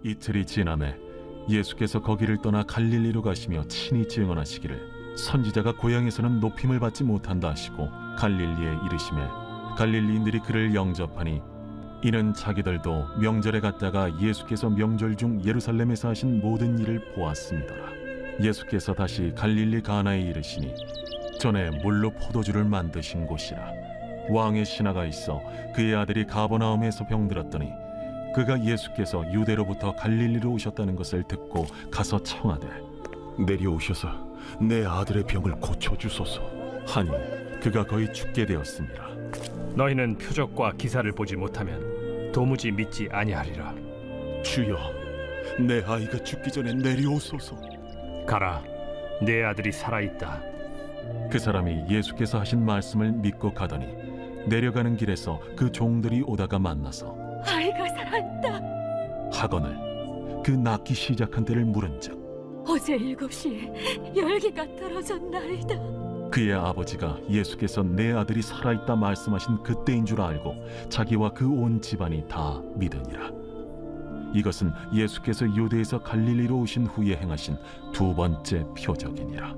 이틀이 지남에 예수께서 거기를 떠나 갈릴리로 가시며 친히 증언하시기를 선지자가 고향에서는 높임을 받지 못한다 하시고 갈릴리에 이르시매 갈릴리인들이 그를 영접하니 이는 자기들도 명절에 갔다가 예수께서 명절 중 예루살렘에서 하신 모든 일을 보았음이더라. 예수께서 다시 갈릴리 가나에 이르시니 전에 물로 포도주를 만드신 곳이라. 왕의 신하가 있어 그의 아들이 가버나움에서 병들었더니 그가 예수께서 유대로부터 갈릴리로 오셨다는 것을 듣고 가서 청하되 내려오셔서 내 아들의 병을 고쳐주소서. 하니 그가 거의 죽게 되었습니다. 너희는 표적과 기사를 보지 못하면 도무지 믿지 아니하리라. 주여, 내 아이가 죽기 전에 내려오소서. 가라, 내 아들이 살아있다. 그 사람이 예수께서 하신 말씀을 믿고 가더니 내려가는 길에서 그 종들이 오다가 만나서 아이가 살았다. 하거늘 그 낳기 시작한 때를 물은즉 어제 7시에 열기가 떨어졌나이다. 그의 아버지가 예수께서 내 아들이 살아있다 말씀하신 그때인 줄 알고 자기와 그 온 집안이 다 믿으니라. 이것은 예수께서 유대에서 갈릴리로 오신 후에 행하신 두 번째 표적이니라.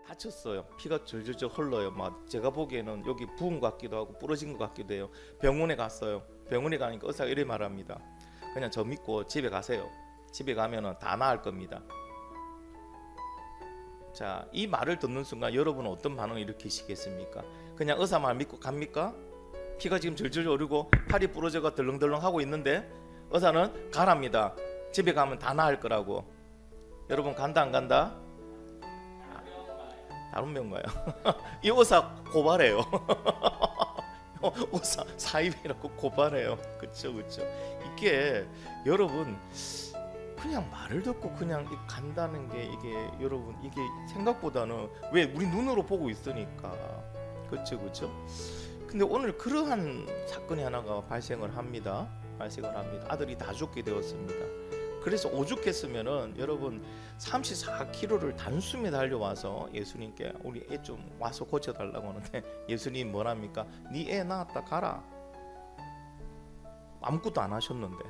다쳤어요. 피가 줄줄줄 흘러요. 막 제가 보기에는 여기 부은 것 같기도 하고 부러진 것 같기도 해요. 병원에 갔어요. 병원에 가니까 의사가 이래 말합니다. 그냥 저 믿고 집에 가세요. 집에 가면은 다 나을 겁니다. 자, 이 말을 듣는 순간 여러분은 어떤 반응을 일으키시겠습니까? 그냥 의사 말 믿고 갑니까? 피가 지금 줄줄 오르고 팔이 부러져가 덜렁덜렁 하고 있는데 의사는 가랍니다. 집에 가면 다 나을 거라고. 여러분 간다 안 간다? 다른 명가요. 이 의사 고발해요. 의사 사입이라고 고발해요. 그렇죠, 그렇죠. 이게 여러분 그냥 말을 듣고 그냥 간다는 게 이게 여러분 이게 생각보다는 왜 우리 눈으로 보고 있으니까 그렇죠, 그렇죠. 근데 오늘 그러한 사건이 하나가 발생을 합니다. 아들이 다 죽게 되었습니다. 그래서 오죽했으면은 여러분 34km를 단숨에 달려와서 예수님께 우리 애 좀 와서 고쳐달라고 하는데 예수님 뭐랍니까? 네 애 낳았다 가라. 아무것도 안 하셨는데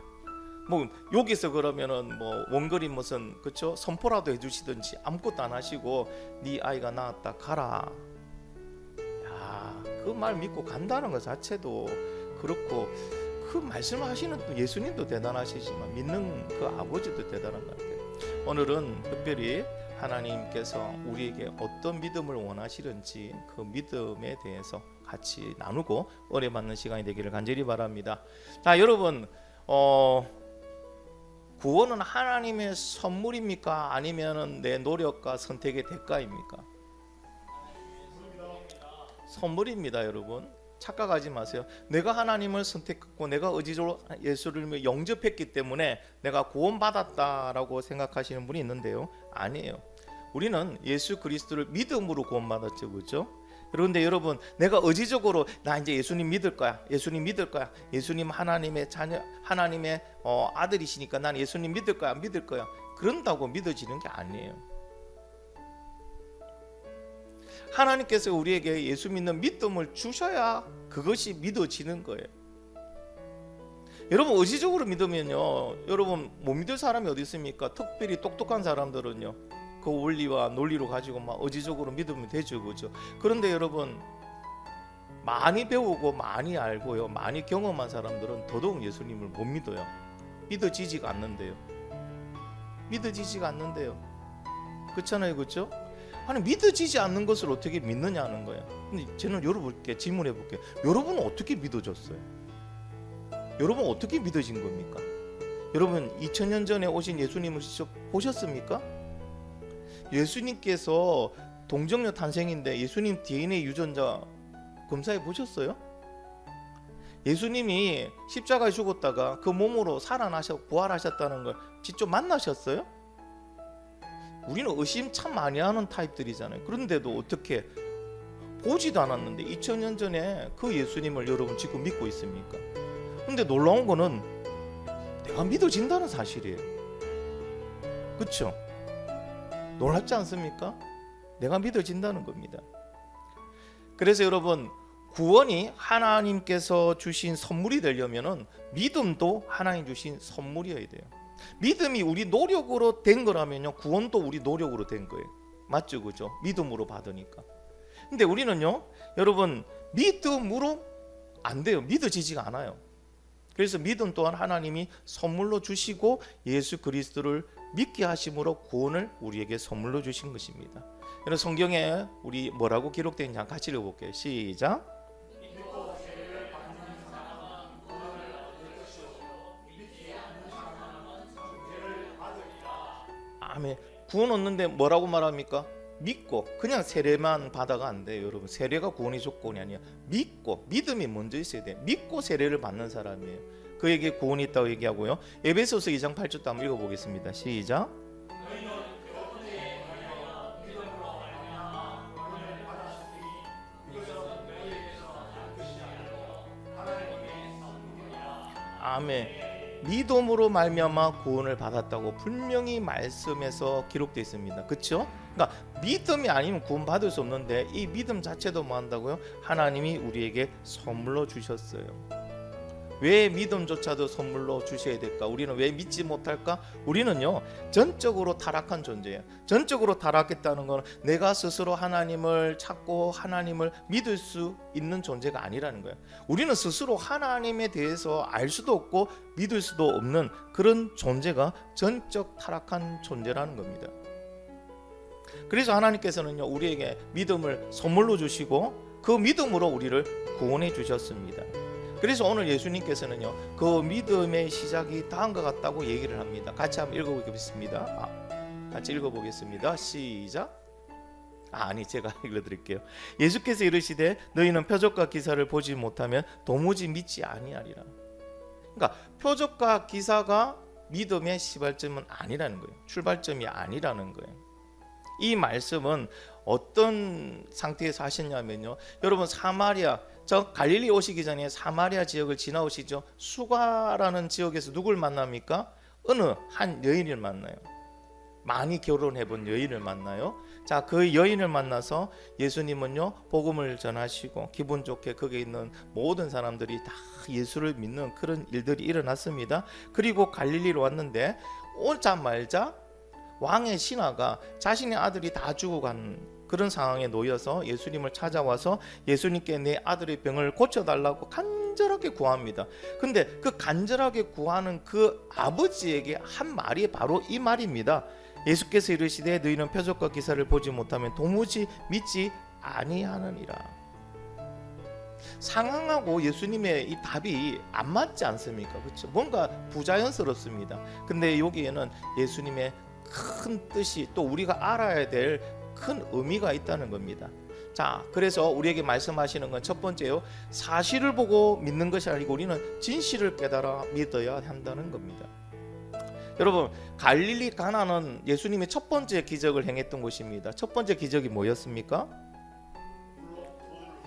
뭐 여기서 그러면은 뭐 원거리 무슨 그쵸 선포라도 해주시든지 아무것도 안 하시고 네 아이가 낳았다 가라. 야, 그 말 믿고 간다는 것 자체도 그렇고 그 말씀을 하시는 또 예수님도 대단하시지만 믿는 그 아버지도 대단한 것 같아요. 오늘은 특별히 하나님께서 우리에게 어떤 믿음을 원하시는지 그 믿음에 대해서 같이 나누고 은혜 받는 시간이 되기를 간절히 바랍니다. 자, 여러분 구원은 하나님의 선물입니까? 아니면 내 노력과 선택의 대가입니까? 선물입니다, 여러분. 착각하지 마세요. 내가 하나님을 선택했고 내가 의지적으로 예수를 영접했기 때문에 내가 구원받았다라고 생각하시는 분이 있는데요, 아니에요. 우리는 예수 그리스도를 믿음으로 구원받았죠, 그렇죠? 그런데 여러분 내가 의지적으로 나 이제 예수님 믿을 거야, 예수님 믿을 거야, 예수님 하나님의 자녀, 하나님의 아들이시니까 난 예수님 믿을 거야, 믿을 거야, 그런다고 믿어지는 게 아니에요. 하나님께서 우리에게 예수 믿는 믿음을 주셔야 그것이 믿어지는 거예요. 여러분 의지적으로 믿으면요, 여러분 못 믿을 사람이 어디 있습니까? 특별히 똑똑한 사람들은요 그 원리와 논리로 가지고 막 의지적으로 믿으면 되죠, 그렇죠? 그런데 여러분 많이 배우고 많이 알고요 많이 경험한 사람들은 더더욱 예수님을 못 믿어요. 믿어지지가 않는데요. 그렇잖아요, 그렇죠? 아니 믿어지지 않는 것을 어떻게 믿느냐는 거예요. 근데 저는 여러분께 질문해 볼게요. 여러분은 어떻게 믿어졌어요? 여러분 어떻게 믿어진 겁니까? 여러분 2000년 전에 오신 예수님을 직접 보셨습니까? 예수님께서 동정녀 탄생인데 예수님 DNA 유전자 검사해 보셨어요? 예수님이 십자가에 죽었다가 그 몸으로 살아나셔 부활하셨다는 걸 직접 만나셨어요? 우리는 의심 참 많이 하는 타입들이잖아요. 그런데도 어떻게 보지도 않았는데 2000년 전에 그 예수님을 여러분 지금 믿고 있습니까? 근데 놀라운 거는 내가 믿어진다는 사실이에요. 그렇죠? 놀랍지 않습니까? 내가 믿어진다는 겁니다. 그래서 여러분 구원이 하나님께서 주신 선물이 되려면은 믿음도 하나님 주신 선물이어야 돼요. 믿음이 우리 노력으로 된 거라면요, 구원도 우리 노력으로 된 거예요. 맞죠, 그죠? 믿음으로 받으니까. 근데 우리는요, 여러분, 믿음으로 안 돼요. 믿어지지가 않아요. 그래서 믿음 또한 하나님이 선물로 주시고 예수 그리스도를 믿게 하심으로 구원을 우리에게 선물로 주신 것입니다. 여러분, 성경에 우리 뭐라고 기록되어 있는지 같이 읽어볼게요. 시작. 아멘. 구원 얻는데 뭐라고 말합니까? 믿고. 그냥 세례만 받아가 안 돼요, 여러분. 세례가 구원의 조건이 아니야. 믿고, 믿음이 먼저 있어야 돼요. 믿고 세례를 받는 사람이에요. 그에게 구원이 있다고 얘기하고요. 에베소서 2장 8절도 한번 읽어보겠습니다. 시작. 아멘. 믿음으로 말미암아 구원을 받았다고 분명히 말씀에서 기록되어 있습니다. 그렇죠? 그러니까 믿음이 아니면 구원 받을 수 없는데 이 믿음 자체도 뭐 한다고요? 하나님이 우리에게 선물로 주셨어요. 왜 믿음조차도 선물로 주셔야 될까? 우리는 왜 믿지 못할까? 우리는요, 전적으로 타락한 존재예요. 전적으로 타락했다는 건 내가 스스로 하나님을 찾고 하나님을 믿을 수 있는 존재가 아니라는 거예요. 우리는 스스로 하나님에 대해서 알 수도 없고 믿을 수도 없는 그런 존재가 전적 타락한 존재라는 겁니다. 그래서 하나님께서는요, 우리에게 믿음을 선물로 주시고 그 믿음으로 우리를 구원해 주셨습니다. 그래서 오늘 예수님께서는요, 그 믿음의 시작이 다음과 같다고 얘기를 합니다. 같이 한번 읽어보겠습니다. 같이 읽어보겠습니다. 시작. 아니, 제가 읽어드릴게요. 예수께서 이르시되 너희는 표적과 기사를 보지 못하면 도무지 믿지 아니하리라. 그러니까 표적과 기사가 믿음의 시발점은 아니라는 거예요. 출발점이 아니라는 거예요. 이 말씀은 어떤 상태에서 하셨냐면요, 여러분, 사마리아, 저 갈릴리 오시기 전에 사마리아 지역을 지나오시죠. 수가라는 지역에서 누굴 만납니까? 어느 한 여인을 만나요. 많이 결혼해 본 여인을 만나요. 자, 그 여인을 만나서 예수님은요, 복음을 전하시고 기분 좋게 거기에 있는 모든 사람들이 다 예수를 믿는 그런 일들이 일어났습니다. 그리고 갈릴리로 왔는데 오자마자 왕의 신하가 자신의 아들이 다 죽어간 그런 상황에 놓여서 예수님을 찾아와서 예수님께 내 아들의 병을 고쳐달라고 간절하게 구합니다. 근데 그 간절하게 구하는 그 아버지에게 한 말이 바로 이 말입니다. 예수께서 이르시되 너희는 표적과 기사를 보지 못하면 도무지 믿지 아니하느니라. 상황하고 예수님의 이 답이 안 맞지 않습니까? 그렇죠? 뭔가 부자연스럽습니다. 근데 여기에는 예수님의 큰 뜻이, 또 우리가 알아야 될 큰 의미가 있다는 겁니다. 자, 그래서 우리에게 말씀하시는 건 첫 번째요, 사실을 보고 믿는 것이 아니고 우리는 진실을 깨달아 믿어야 한다는 겁니다. 여러분, 갈릴리 가나는 예수님의 첫 번째 기적을 행했던 곳입니다. 첫 번째 기적이 뭐였습니까?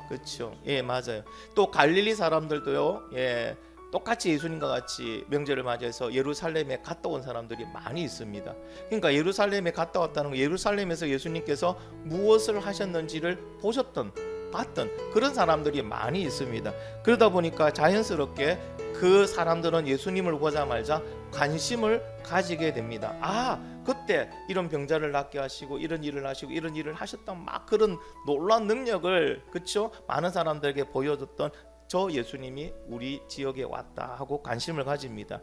그렇죠. 예, 맞아요. 또 갈릴리 사람들도요, 예, 똑같이 예수님과 같이 명절을 맞이해서 예루살렘에 갔다 온 사람들이 많이 있습니다. 그러니까 예루살렘에 갔다 왔다는 거, 예루살렘에서 예수님께서 무엇을 하셨는지를 보셨던, 봤던 그런 사람들이 많이 있습니다. 그러다 보니까 자연스럽게 그 사람들은 예수님을 보자마자 관심을 가지게 됩니다. 아, 그때 이런 병자를 낫게 하시고 이런 일을 하시고 이런 일을 하셨던 막 그런 놀라운 능력을, 그렇죠? 많은 사람들에게 보여줬던 저 예수님이 우리 지역에 왔다 하고 관심을 가집니다.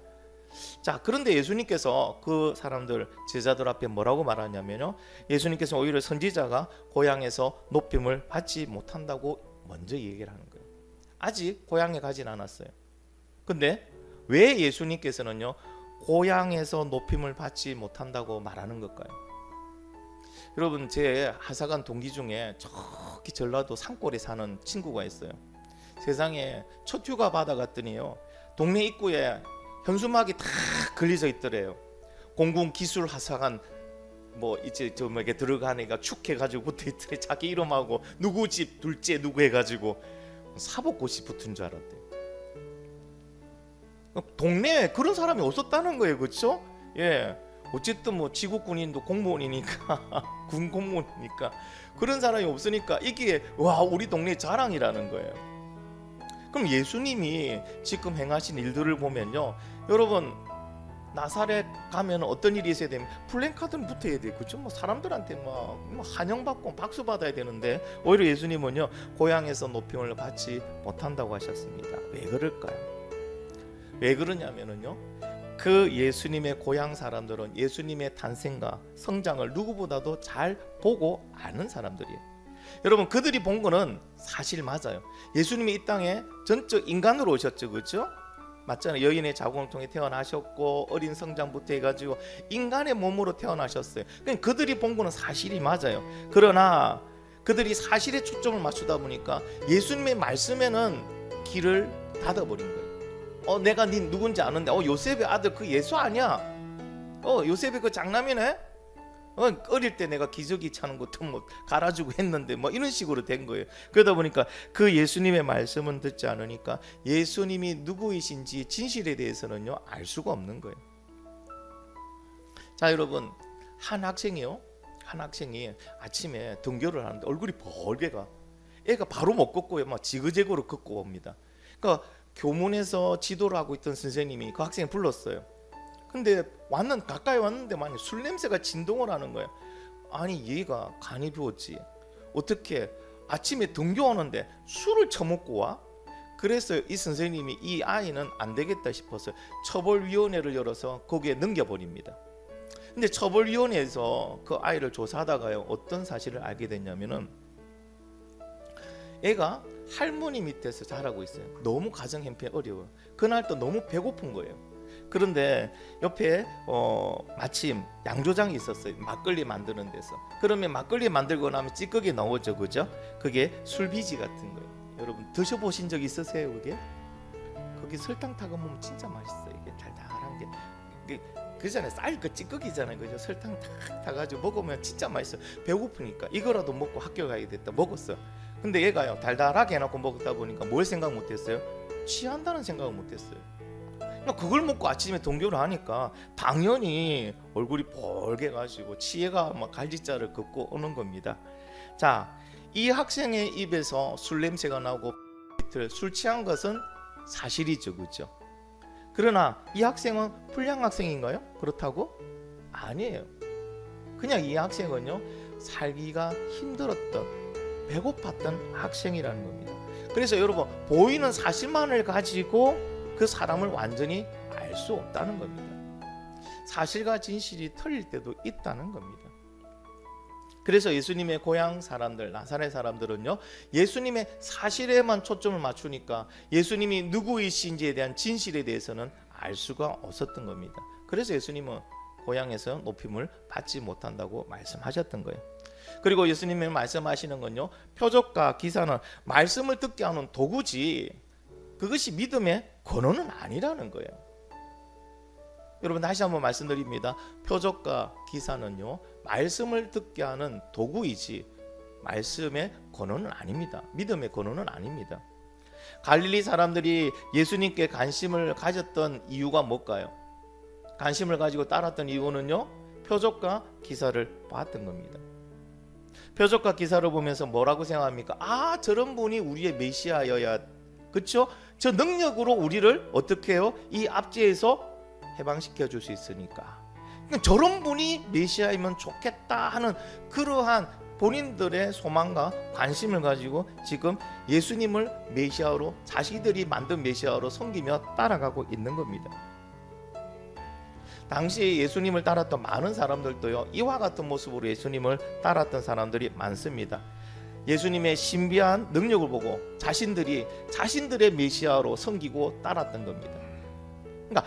자, 그런데 예수님께서 그 사람들, 제자들 앞에 뭐라고 말하냐면요, 예수님께서 오히려 선지자가 고향에서 높임을 받지 못한다고 먼저 얘기를 하는 거예요. 아직 고향에 가진 않았어요. 근데 왜 예수님께서는요, 고향에서 높임을 받지 못한다고 말하는 걸까요? 여러분, 제 하사관 동기 중에 저기 전라도 산골에 사는 친구가 있어요. 세상에 첫 휴가 받아갔더니요, 동네 입구에 현수막이 다 걸려져 있더래요. 공군 기술 하사관 뭐 이제 좀 이렇게 들어가니까 축해가지고 붙어 있더래. 자기 이름하고 누구 집 둘째 누구 해가지고 사복고시 붙은 줄 알았대. 동네에 그런 사람이 없었다는 거예요, 그렇죠? 예, 어쨌든 뭐 지구 군인도 공무원이니까 군 공무원이니까 그런 사람이 없으니까 이게 와, 우리 동네 자랑이라는 거예요. 그럼 예수님이 지금 행하신 일들을 보면요, 여러분 나사렛 가면 어떤 일이 있어야 되면 플랜카드는 붙어야 돼, 그렇죠? 뭐 사람들한테 뭐 환영받고 박수 받아야 되는데 오히려 예수님은요 고향에서 높임을 받지 못한다고 하셨습니다. 왜 그럴까요? 왜 그러냐면은요, 그 예수님의 고향 사람들은 예수님의 탄생과 성장을 누구보다도 잘 보고 아는 사람들이에요. 여러분, 그들이 본 거는 사실 맞아요. 예수님이 이 땅에 전적 인간으로 오셨죠, 그렇죠? 맞잖아요. 여인의 자궁을 통해 태어나셨고 어린 성장부터 해가지고 인간의 몸으로 태어나셨어요. 그러니까 그들이 본 거는 사실이 맞아요. 그러나 그들이 사실에 초점을 맞추다 보니까 예수님의 말씀에는 길을 닫아버린 거예요. 내가 네 누군지 아는데 요셉의 아들 그 예수 아니야? 요셉이 그 장남이네? 어릴 때 내가 기저귀 차는 것도 뭐 갈아주고 했는데 뭐 이런 식으로 된 거예요. 그러다 보니까 그 예수님의 말씀은 듣지 않으니까 예수님이 누구이신지 진실에 대해서는요 알 수가 없는 거예요. 자, 여러분, 한 학생이 아침에 등교를 하는데 얼굴이 벌게가, 애가 바로 못 걷고요, 막 지그재그로 걷고 옵니다. 그러니까 교문에서 지도를 하고 있던 선생님이 그 학생을 불렀어요. 근데 가까이 왔는데 만약 술 냄새가 진동을 하는 거예요. 아니, 얘가 간이 비웠지, 어떻게 아침에 등교하는데 술을 처먹고 와? 그래서 이 선생님이 이 아이는 안 되겠다 싶어서 처벌위원회를 열어서 거기에 넘겨버립니다. 근데 처벌위원회에서 그 아이를 조사하다가요 어떤 사실을 알게 됐냐면은, 애가 할머니 밑에서 자라고 있어요. 너무 가정 형편이 어려워요. 그날 또 너무 배고픈 거예요. 그런데 옆에 마침 양조장이 있었어요. 막걸리 만드는 데서. 그러면 막걸리 만들고 나면 찌꺼기 나오죠, 그죠? 그게 술비지 같은 거예요. 여러분 드셔보신 적 있으세요? 그게? 거기 설탕 타고 먹으면 진짜 맛있어요. 이게 달달한 게 그잖아요. 쌀 그 찌꺼기잖아요, 그죠? 설탕 탁 타가지고 먹으면 진짜 맛있어요. 배고프니까 이거라도 먹고 학교 가야겠다 먹었어. 근데 얘가요 달달하게 해놓고 먹다 보니까 뭘 생각 못했어요? 취한다는 생각을 못했어요. 그걸 먹고 아침에 등교를 하니까 당연히 얼굴이 벌게 가지고 치해가 막 갈지자를 긋고 오는 겁니다. 자, 이 학생의 입에서 술 냄새가 나고 술 취한 것은 사실이죠, 그렇죠? 그러나 이 학생은 불량 학생인가요? 그렇다고? 아니에요. 그냥 이 학생은요 살기가 힘들었던, 배고팠던 학생이라는 겁니다. 그래서 여러분, 보이는 사실만을 가지고 그 사람을 완전히 알 수 없다는 겁니다. 사실과 진실이 틀릴 때도 있다는 겁니다. 그래서 예수님의 고향 사람들, 나사렛 사람들은요 예수님의 사실에만 초점을 맞추니까 예수님이 누구이신지에 대한 진실에 대해서는 알 수가 없었던 겁니다. 그래서 예수님은 고향에서 높임을 받지 못한다고 말씀하셨던 거예요. 그리고 예수님이 말씀하시는 건요, 표적과 기사는 말씀을 듣게 하는 도구지 그것이 믿음의 권위는 아니라는 거예요. 여러분, 다시 한번 말씀드립니다. 표적과 기사는요 말씀을 듣게 하는 도구이지 말씀의 권위는 아닙니다. 믿음의 권위는 아닙니다. 갈릴리 사람들이 예수님께 관심을 가졌던 이유가 뭘까요? 관심을 가지고 따랐던 이유는요 표적과 기사를 봤던 겁니다. 표적과 기사를 보면서 뭐라고 생각합니까? 저런 분이 우리의 메시아여야, 그렇죠? 저 능력으로 우리를 어떻게 해요? 이 압제에서 해방시켜 줄 수 있으니까. 그러니까 저런 분이 메시아이면 좋겠다 하는 그러한 본인들의 소망과 관심을 가지고 지금 예수님을 메시아로, 자신들이 만든 메시아로 섬기며 따라가고 있는 겁니다. 당시에 예수님을 따랐던 많은 사람들도요 이와 같은 모습으로 예수님을 따랐던 사람들이 많습니다. 예수님의 신비한 능력을 보고 자신들의 메시아로 섬기고 따랐던 겁니다. 그러니까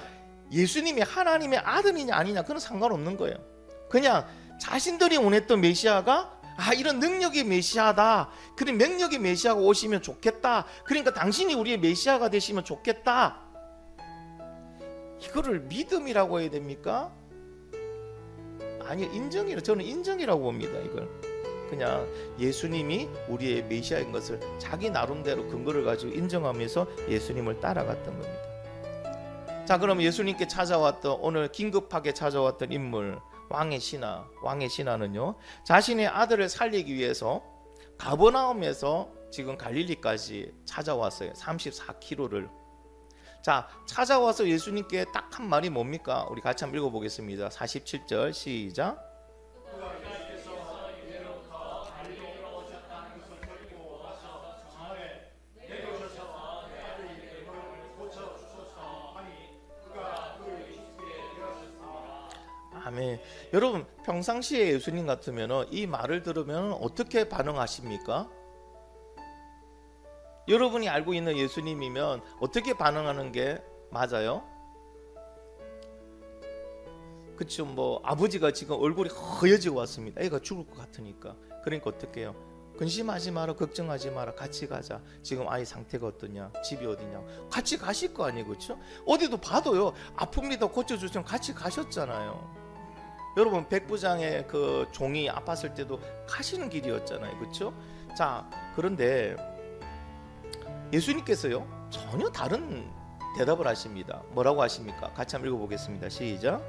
예수님이 하나님의 아들이냐 아니냐 그건 상관없는 거예요. 그냥 자신들이 원했던 메시아가 이런 능력의 메시아다, 그런 능력의 메시아가 오시면 좋겠다, 그러니까 당신이 우리의 메시아가 되시면 좋겠다, 이거를 믿음이라고 해야 됩니까? 아니, 저는 인정이라고 봅니다. 이걸 그냥 예수님이 우리의 메시아인 것을 자기 나름대로 근거를 가지고 인정하면서 예수님을 따라갔던 겁니다. 자, 그럼 예수님께 찾아왔던, 오늘 긴급하게 찾아왔던 인물, 왕의 신하는요 자신의 아들을 살리기 위해서 가버나움에서 지금 갈릴리까지 찾아왔어요. 34km를. 자, 찾아와서 예수님께 딱 한 말이 뭡니까? 우리 같이 한번 읽어보겠습니다. 47절 시작. 아멘. 여러분 평상시에 예수님 같으면 이 말을 들으면 어떻게 반응하십니까? 여러분이 알고 있는 예수님이면 어떻게 반응하는 게 맞아요? 그쵸, 뭐 아버지가 지금 얼굴이 허여지고 왔습니다. 애가 죽을 것 같으니까. 그러니까 어떻게 해요? 근심하지 마라, 걱정하지 마라, 같이 가자. 지금 아이 상태가 어떠냐, 집이 어디냐, 같이 가실 거 아니에요, 그렇죠? 어디도 봐도요, 아픕니다, 고쳐주시면 같이 가셨잖아요. 여러분 백부장의 그 종이 아팠을 때도 가시는 길이었잖아요, 그렇죠? 자, 그런데 예수님께서요 전혀 다른 대답을 하십니다. 뭐라고 하십니까? 같이 한번 읽어보겠습니다. 시작.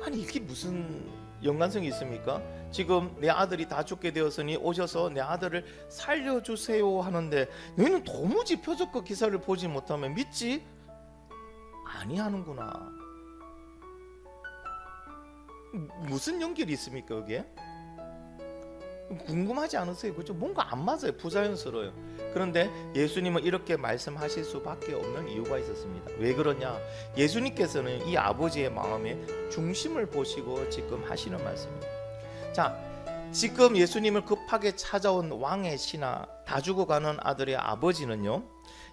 아니 이게 무슨 연관성이 있습니까? 지금 내 아들이 다 죽게 되었으니 오셔서 내 아들을 살려주세요 하는데 너희는 도무지 표적과 기사를 보지 못하면 믿지 아니하는구나. 무슨 연결이 있습니까 여기에? 궁금하지 않으세요? 그죠? 뭔가 안 맞아요. 부자연스러워요. 그런데 예수님은 이렇게 말씀하실 수밖에 없는 이유가 있었습니다. 왜 그러냐? 예수님께서는 이 아버지의 마음의 중심을 보시고 지금 하시는 말씀입니다. 자, 지금 예수님을 급하게 찾아온 왕의 신하, 다 죽어가는 아들의 아버지는요,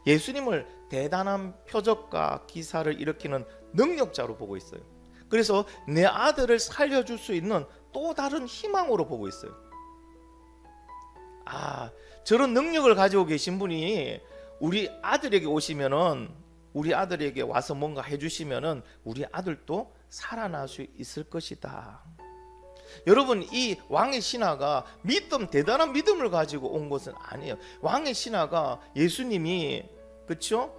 예수님을 대단한 표적과 기사를 일으키는 능력자로 보고 있어요. 그래서 내 아들을 살려줄 수 있는 또 다른 희망으로 보고 있어요. 아, 저런 능력을 가지고 계신 분이 우리 아들에게 오시면은, 우리 아들에게 와서 뭔가 해주시면은 우리 아들도 살아날 수 있을 것이다. 여러분, 이 왕의 신하가 대단한 믿음을 가지고 온 것은 아니에요. 왕의 신하가 예수님이, 그렇죠?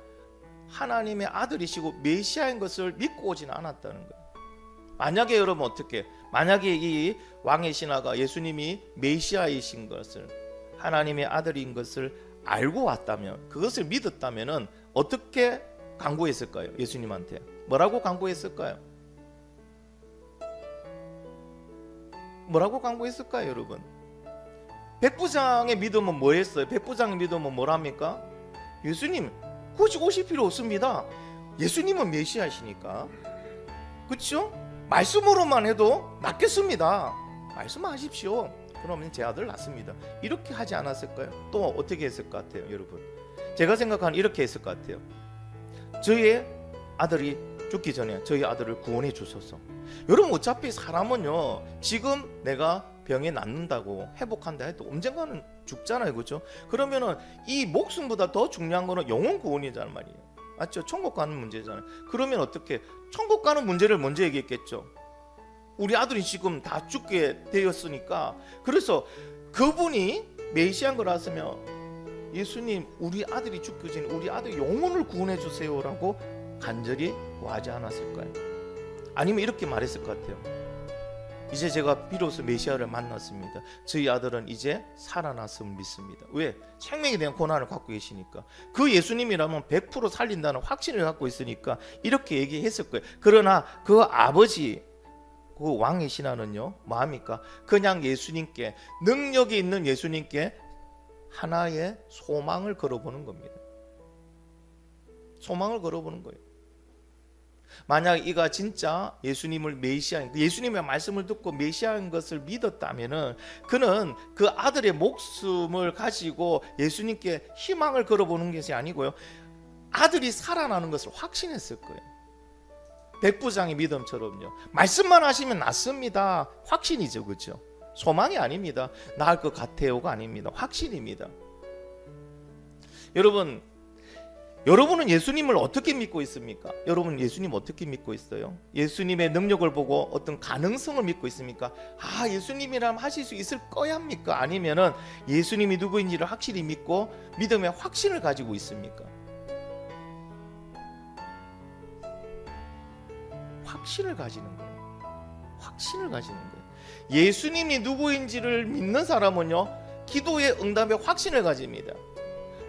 하나님의 아들이시고 메시아인 것을 믿고 오진 않았다는 거예요. 만약에 여러분 어떻게? 만약에 이 왕의 신하가 예수님이 메시아이신 것을, 하나님의 아들인 것을 알고 왔다면, 그것을 믿었다면은 어떻게 강구했을까요? 예수님한테 뭐라고 강구했을까요? 뭐라고 강구했을까요, 여러분? 백부장의 믿음은 뭐였어요? 백부장의 믿음은 뭐랍니까? 예수님 굳이 오실 필요 없습니다. 예수님은 메시아시니까, 그렇죠? 말씀으로만 해도 낫겠습니다. 말씀하십시오. 그러면 제 아들 낳습니다. 이렇게 하지 않았을까요? 또 어떻게 했을 것 같아요, 여러분? 제가 생각하는 이렇게 했을 것 같아요. 저희 아들이 죽기 전에 저희 아들을 구원해 주소서. 여러분, 어차피 사람은요, 지금 내가 병에 낫는다고 회복한다 해도 언젠가는 죽잖아요, 그렇죠? 그러면은 이 목숨보다 더 중요한 거는 영혼 구원이잖아요, 말이에요. 맞죠? 천국 가는 문제잖아요. 그러면 어떻게? 천국 가는 문제를 먼저 얘기했겠죠. 우리 아들이 지금 다 죽게 되었으니까. 그래서 그분이 메시아인 걸 알았으면, 예수님, 우리 아들이 죽기 전에 우리 아들 영혼을 구원해 주세요라고 간절히 구하지 않았을까요? 아니면 이렇게 말했을 것 같아요. 이제 제가 비로소 메시아를 만났습니다. 저희 아들은 이제 살아났음을 믿습니다. 왜? 생명에 대한 고난을 갖고 계시니까. 그 예수님이라면 100% 살린다는 확신을 갖고 있으니까 이렇게 얘기했을 거예요. 그러나 그 아버지, 그 왕의 신하는요, 뭐합니까? 그냥 예수님께, 능력이 있는 예수님께 하나의 소망을 걸어보는 겁니다. 소망을 걸어보는 거예요. 만약 이가 진짜 예수님을 메시아인, 예수님의 말씀을 듣고 메시아인 것을 믿었다면은, 그는 그 아들의 목숨을 가지고 예수님께 희망을 걸어보는 것이 아니고요, 아들이 살아나는 것을 확신했을 거예요. 백부장의 믿음처럼요. 말씀만 하시면 낫습니다. 확신이죠, 그렇죠? 소망이 아닙니다. 나을 것 같아요가 아닙니다. 확신입니다. 여러분은 예수님을 어떻게 믿고 있습니까? 여러분, 예수님 어떻게 믿고 있어요? 예수님의 능력을 보고 어떤 가능성을 믿고 있습니까? 아, 예수님이라면 하실 수 있을 거야입니까? 아니면은 예수님이 누구인지를 확실히 믿고 믿음의 확신을 가지고 있습니까? 확신을 가지는 거예요. 확신을 가지는 거예요. 예수님이 누구인지를 믿는 사람은요, 기도의 응답에 확신을 가집니다.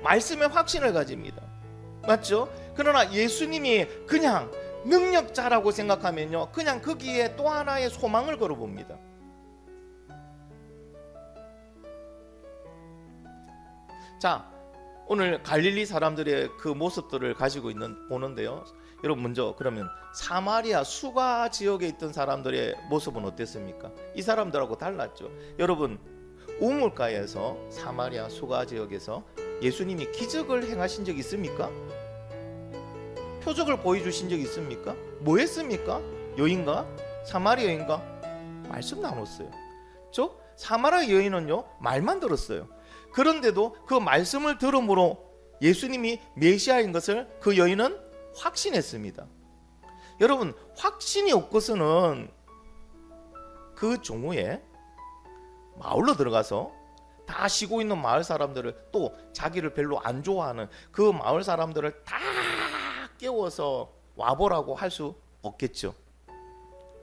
말씀에 확신을 가집니다. 맞죠? 그러나 예수님이 그냥 능력자라고 생각하면요, 그냥 거기에 또 하나의 소망을 걸어봅니다. 자, 오늘 갈릴리 사람들의 그 모습들을 가지고 보는데요. 여러분, 먼저 그러면 사마리아 수가 지역에 있던 사람들의 모습은 어땠습니까? 이 사람들하고 달랐죠. 여러분, 우물가에서 사마리아 수가 지역에서 예수님이 기적을 행하신 적 있습니까? 표적을 보여주신 적 있습니까? 뭐 했습니까? 여인과 사마리아 여인과 말씀 나눴어요. 사마리아 여인은요, 말만 들었어요. 그런데도 그 말씀을 들음으로 예수님이 메시아인 것을 그 여인은 확신했습니다. 여러분, 확신이 없고서는 그 종후에 마을로 들어가서 다 쉬고 있는 마을 사람들을, 또 자기를 별로 안 좋아하는 그 마을 사람들을 다 깨워서 와보라고 할 수 없겠죠.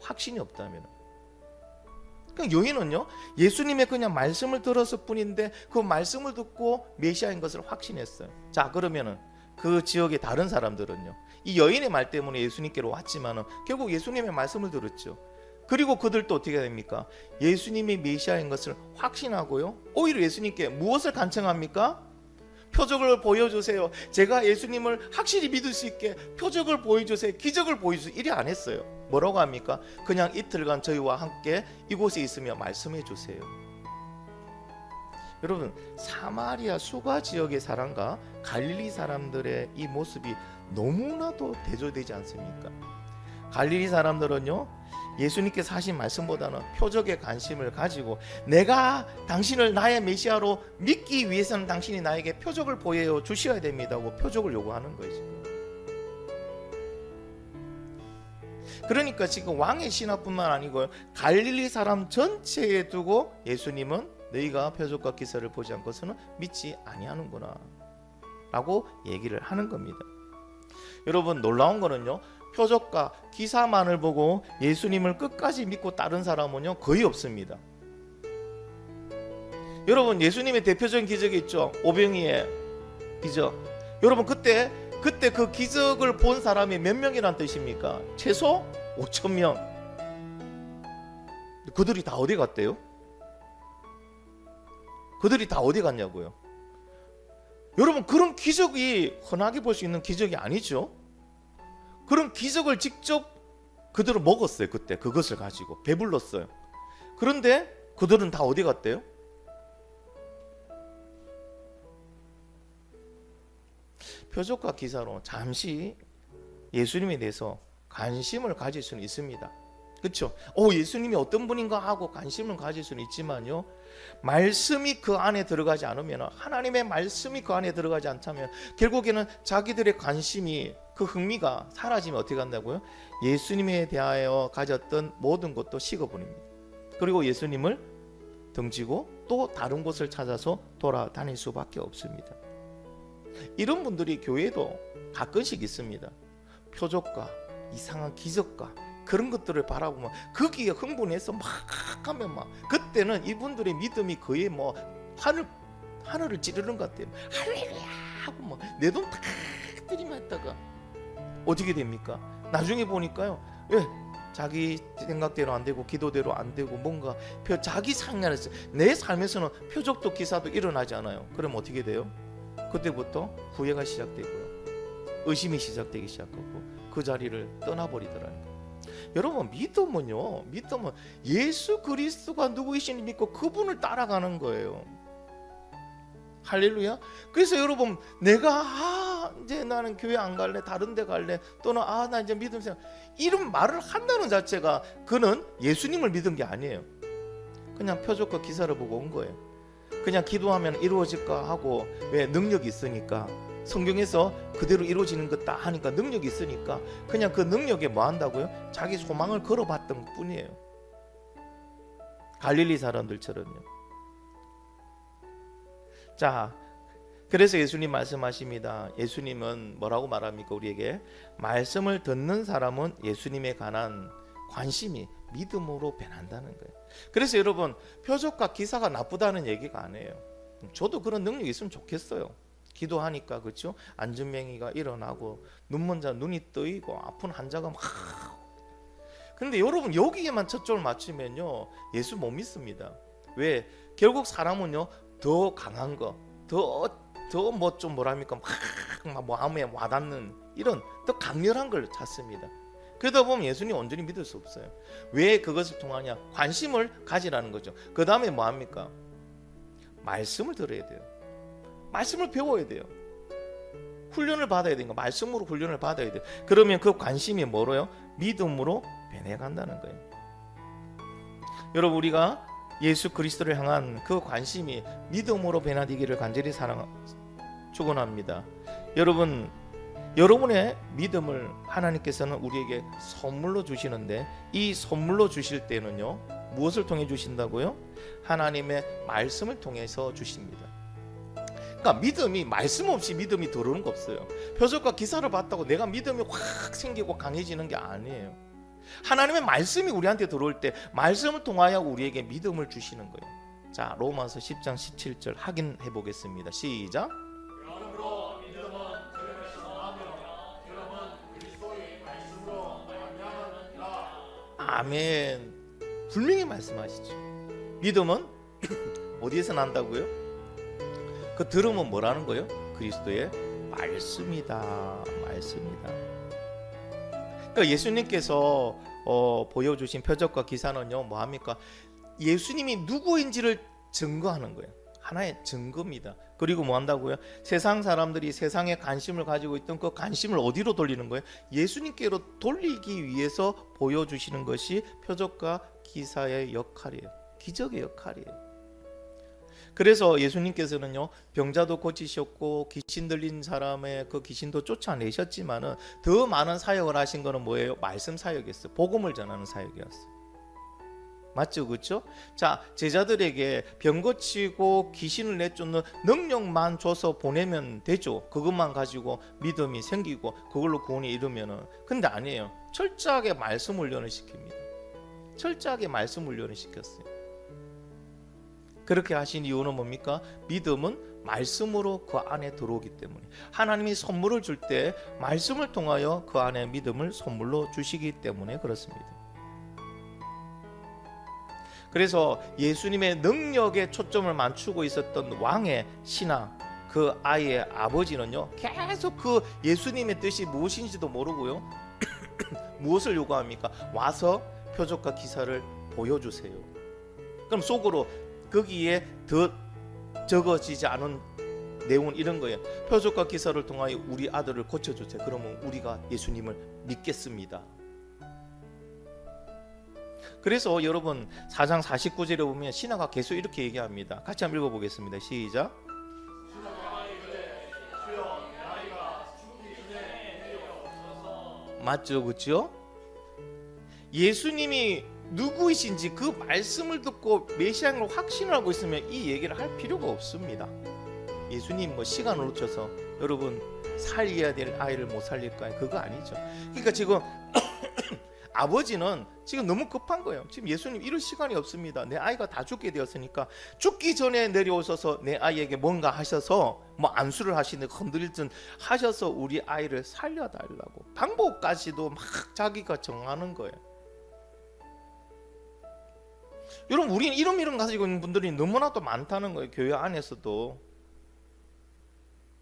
확신이 없다면. 그러니까 여인은요, 예수님의 그냥 말씀을 들었을 뿐인데 그 말씀을 듣고 메시아인 것을 확신했어요. 자, 그러면은 그 지역의 다른 사람들은요, 이 여인의 말 때문에 예수님께로 왔지만은 결국 예수님의 말씀을 들었죠. 그리고 그들도 어떻게 됩니까? 예수님이 메시아인 것을 확신하고요, 오히려 예수님께 무엇을 간청합니까? 표적을 보여주세요. 제가 예수님을 확실히 믿을 수 있게 표적을 보여주세요. 기적을 보여주세요. 이래 안 했어요. 뭐라고 합니까? 그냥 이틀간 저희와 함께 이곳에 있으며 말씀해 주세요. 여러분, 사마리아 수가 지역의 사람과 갈릴리 사람들의 이 모습이 너무나도 대조되지 않습니까? 갈릴리 사람들은요, 예수님께서 하신 말씀보다는 표적에 관심을 가지고, 내가 당신을 나의 메시아로 믿기 위해서는 당신이 나에게 표적을 보여 주셔야 됩니다고 표적을 요구하는 거예요. 지금. 그러니까 지금 왕의 신하뿐만 아니고 갈릴리 사람 전체에 두고 예수님은 너희가 표적과 기사를 보지 않고서는 믿지 아니하는구나 라고 얘기를 하는 겁니다. 여러분, 놀라운 거는요, 표적과 기사만을 보고 예수님을 끝까지 믿고 따른 사람은요 거의 없습니다. 여러분, 예수님의 대표적인 기적이 있죠. 오병이의 기적. 여러분, 그때 그 기적을 본 사람이 몇 명이란 뜻입니까? 최소 5,000명. 그들이 다 어디 갔대요? 그들이 다 어디 갔냐고요? 여러분, 그런 기적이 흔하게 볼 수 있는 기적이 아니죠. 그런 기적을 직접 그들은 먹었어요. 그때 그것을 가지고 배불렀어요. 그런데 그들은 다 어디 갔대요? 표적과 기사로 잠시 예수님에 대해서 관심을 가질 수는 있습니다. 그렇죠? 예수님이 어떤 분인가 하고 관심을 가질 수는 있지만요, 말씀이 그 안에 들어가지 않으면, 하나님의 말씀이 그 안에 들어가지 않다면 결국에는 자기들의 관심이, 그 흥미가 사라지면 어떻게 한다고요? 예수님에 대하여 가졌던 모든 것도 식어버립니다. 그리고 예수님을 등지고 또 다른 곳을 찾아서 돌아다닐 수밖에 없습니다. 이런 분들이 교회에도 가끔씩 있습니다. 표적과 이상한 기적과 그런 것들을 바라보면 거기에 흥분해서 막 하면 막, 그때는 이분들의 믿음이 거의 뭐 하늘을 찌르는 것 같아요. 할렐루야 하고 막 내 돈 다 들이맞다가 어떻게 됩니까? 나중에 보니까요, 자기 생각대로 안 되고 기도대로 안 되고 뭔가 자기 상관에서, 내 삶에서는 표적도 기사도 일어나지 않아요. 그럼 어떻게 돼요? 그때부터 후회가 시작되고요, 의심이 시작되기 시작하고 그 자리를 떠나버리더라고요. 여러분, 믿음은 예수 그리스도가 누구이신지 믿고 그분을 따라가는 거예요. 할렐루야. 그래서 여러분, 내가 이제 나는 교회 안 갈래, 다른 데 갈래, 또는 나 이제 믿음 생각, 이런 말을 한다는 자체가 그는 예수님을 믿은 게 아니에요. 그냥 표적과 기사를 보고 온 거예요. 그냥 기도하면 이루어질까 하고, 왜? 능력이 있으니까. 성경에서 그대로 이루어지는 것 다 하니까 능력이 있으니까 그냥 그 능력에 뭐 한다고요? 자기 소망을 걸어봤던 것 뿐이에요. 갈릴리 사람들처럼요. 자, 그래서 예수님 말씀하십니다. 예수님은 뭐라고 말합니까? 우리에게 말씀을 듣는 사람은 예수님에 관한 관심이 믿음으로 변한다는 거예요. 그래서 여러분, 표적과 기사가 나쁘다는 얘기가 아니에요. 저도 그런 능력이 있으면 좋겠어요. 기도하니까, 그렇죠? 안전뱅이가 일어나고 눈먼 자 눈이 뜨이고 아픈 환자가 막. 근데 여러분, 여기에만 초점을 맞추면요, 예수 못 믿습니다. 왜? 결국 사람은요, 더 강한 거, 더 뭐 좀 뭐랍니까, 막 마음에 와닿는 이런 더 강렬한 걸 찾습니다. 그러다 보면 예수님 온전히 믿을 수 없어요. 왜 그것을 통하냐? 관심을 가지라는 거죠. 그 다음에 뭐 합니까? 말씀을 들어야 돼요. 말씀을 배워야 돼요. 훈련을 받아야 되는 거, 말씀으로 훈련을 받아야 돼요. 그러면 그 관심이 뭐로요? 믿음으로 변해간다는 거예요. 여러분, 우리가 예수 그리스도를 향한 그 관심이 믿음으로 변화되기를 간절히 축원합니다. 여러분, 여러분의 믿음을 하나님께서는 우리에게 선물로 주시는데, 이 선물로 주실 때는요, 무엇을 통해 주신다고요? 하나님의 말씀을 통해서 주십니다. 그러니까 믿음이, 말씀 없이 믿음이 들어오는 거 없어요. 표적과 기사를 봤다고 내가 믿음이 확 생기고 강해지는 게 아니에요. 하나님의 말씀이 우리한테 들어올 때 말씀을 통하여 우리에게 믿음을 주시는 거예요. 자, 로마서 10장 17절 확인해 보겠습니다. 시작. 아멘. 분명히 말씀하시죠. 믿음은 어디에서 난다고요? 그 들음은 뭐라는 거예요? 그리스도의 말씀이다. 말씀이다. 그러니까 예수님께서 보여주신 표적과 기사는요, 뭐 합니까? 예수님이 누구인지를 증거하는 거예요. 하나의 증거입니다. 그리고 뭐 한다고요? 세상 사람들이 세상에 관심을 가지고 있던 그 관심을 어디로 돌리는 거예요? 예수님께로 돌리기 위해서 보여주시는 것이 표적과 기사의 역할이에요. 기적의 역할이에요. 그래서 예수님께서는요, 병자도 고치셨고 귀신 들린 사람의 그 귀신도 쫓아내셨지만은 더 많은 사역을 하신 거는 뭐예요? 말씀 사역이었어요. 복음을 전하는 사역이었어요. 맞죠, 그렇죠? 자, 제자들에게 병 고치고 귀신을 내쫓는 능력만 줘서 보내면 되죠. 그것만 가지고 믿음이 생기고 그걸로 구원이 이루면은. 근데 아니에요. 철저하게 말씀 훈련을 시킵니다. 철저하게 말씀 훈련을 시켰어요. 그렇게 하신 이유는 뭡니까? 믿음은 말씀으로 그 안에 들어오기 때문에, 하나님이 선물을 줄 때 말씀을 통하여 그 안에 믿음을 선물로 주시기 때문에 그렇습니다. 그래서 예수님의 능력에 초점을 맞추고 있었던 왕의 신하, 그 아이의 아버지는요, 계속 그 예수님의 뜻이 무엇인지도 모르고요, 무엇을 요구합니까? 와서 표적과 기사를 보여주세요. 그럼 속으로 거기에 더 적어지지 않은 내용은 이런 거예요. 표적과 기사를 통하여 우리 아들을 고쳐주세요. 그러면 우리가 예수님을 믿겠습니다. 그래서 여러분, 4장 49절에 보면 신하가 계속 이렇게 얘기합니다. 같이 한번 읽어보겠습니다. 시작. 맞죠, 그렇죠? 예수님이 누구이신지 그 말씀을 듣고 메시아로 확신을 하고 있으면 이 얘기를 할 필요가 없습니다. 예수님 뭐 시간을 놓쳐서 여러분 살려야 될 아이를 못 살릴까요? 그거 아니죠. 그러니까 지금 아버지는 지금 너무 급한 거예요. 지금 예수님 이럴 시간이 없습니다. 내 아이가 다 죽게 되었으니까 죽기 전에 내려오셔서 내 아이에게 뭔가 하셔서, 뭐 안수를 하시는 흔들든 하셔서 우리 아이를 살려달라고, 방법까지도 막 자기가 정하는 거예요. 여러분, 우리는 이런 가지고 있는 분들이 너무나도 많다는 거예요. 교회 안에서도.